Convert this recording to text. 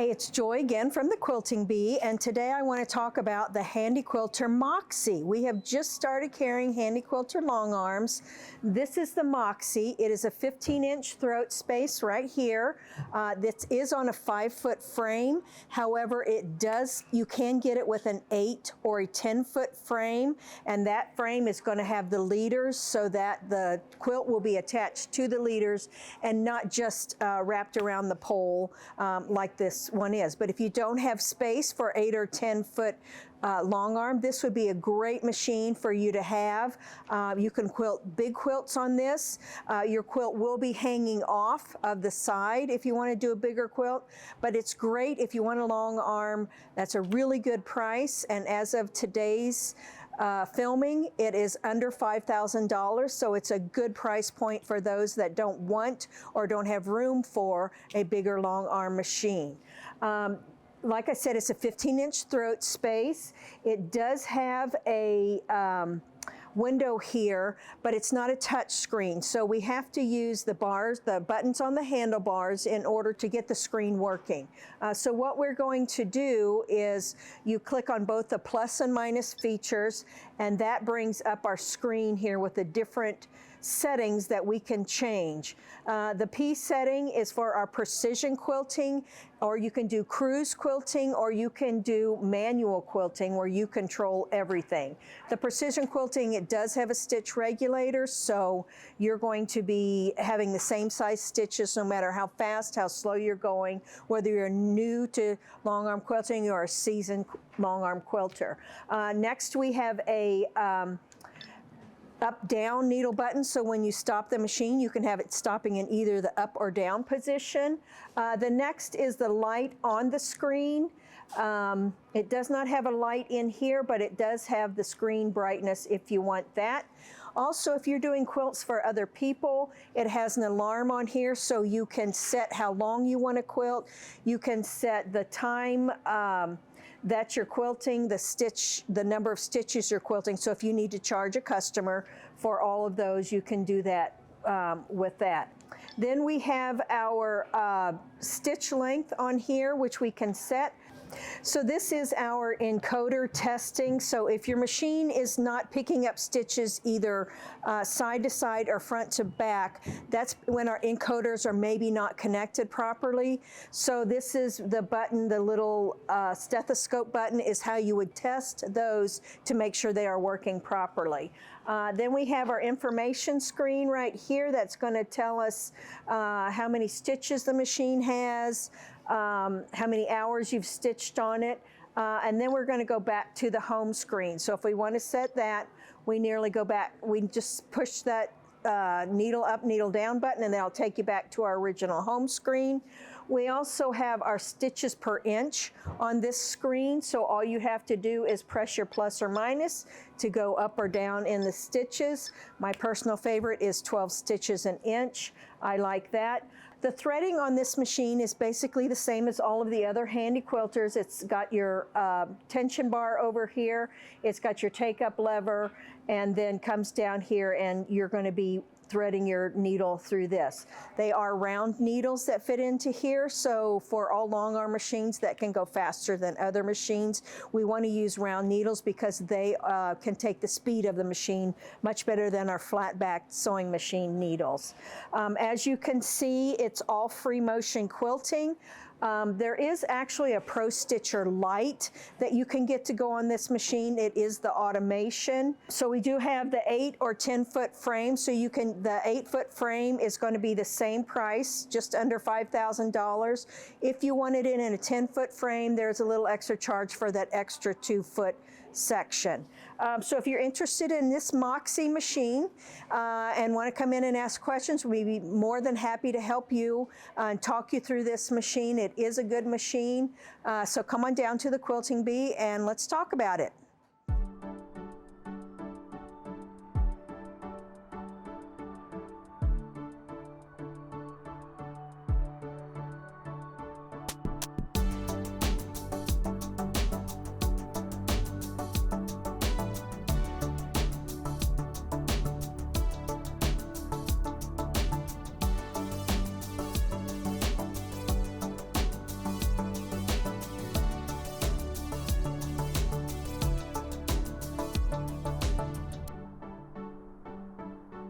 Hi, it's Joy again from the Quilting Bee, and today I want to talk about the HandiQuilter Moxie. We have just started carrying HandiQuilter long arms. This is the Moxie. It is a 15-inch throat space right here. This is on a 5-foot frame. However, you can get it with an 8 or a 10-foot frame, and that frame is going to have the leaders so that the quilt will be attached to the leaders and not just wrapped around the pole like this one is. But if you don't have space for 8 or 10 foot long arm, this would be a great machine for you to have. You can quilt big quilts on this. Your quilt will be hanging off of the side if you want to do a bigger quilt, but it's great if you want a long arm. That's a really good price, and as of today's filming, it is under $5,000, so it's a good price point for those that don't want or don't have room for a bigger long arm machine. Like I said, it's a 15-inch throat space. It does have a window here, but it's not a touch screen, so we have to use the buttons on the handlebars in order to get the screen working. So what we're going to do is you click on both the plus and minus features, and that brings up our screen here with the different settings that we can change. The P setting is for our precision quilting, or you can do cruise quilting, or you can do manual quilting where you control everything. The precision quilting, it does have a stitch regulator, so you're going to be having the same size stitches no matter how fast, how slow you're going, whether you're new to long arm quilting or a seasoned long arm quilter. Next we have a up-down needle button, so when you stop the machine, you can have it stopping in either the up or down position. The next is the light on the screen. It does not have a light in here, but it does have the screen brightness if you want that. Also, if you're doing quilts for other people, it has an alarm on here, so you can set how long you want to quilt. You can set the time that you're quilting, the number of stitches you're quilting. So if you need to charge a customer for all of those, you can do that with that. Then we have our stitch length on here, which we can set. So this is our encoder testing. So if your machine is not picking up stitches either side to side or front to back, that's when our encoders are maybe not connected properly. So this is the button, the little stethoscope button is how you would test those to make sure they are working properly. Then we have our information screen right here that's going to tell us how many stitches the machine has, how many hours you've stitched on it, and then we're going to go back to the home screen. So if we want to set that, we just push that needle up, needle down button, and that'll take you back to our original home screen. We also have our stitches per inch on this screen, so all you have to do is press your plus or minus to go up or down in the stitches. My personal favorite is 12 stitches an inch. I like that. The threading on this machine is basically the same as all of the other HandiQuilters. It's got your tension bar over here, it's got your take-up lever, and then comes down here, and you're going to be threading your needle through this. They are round needles that fit into here, so for all long arm machines that can go faster than other machines, we want to use round needles because they can take the speed of the machine much better than our flat-backed sewing machine needles. As you can see, it's all free motion quilting. There is actually a Pro Stitcher Lite that you can get to go on this machine. It is the automation. So we do have the 8 or 10 foot frame, so the 8-foot frame is going to be the same price, just under $5,000. If you want it in a 10-foot frame, there's a little extra charge for that extra 2-foot section. So if you're interested in this Moxie machine and want to come in and ask questions, we'd be more than happy to help you and talk you through this machine. It is a good machine. So come on down to the Quilting Bee and let's talk about it.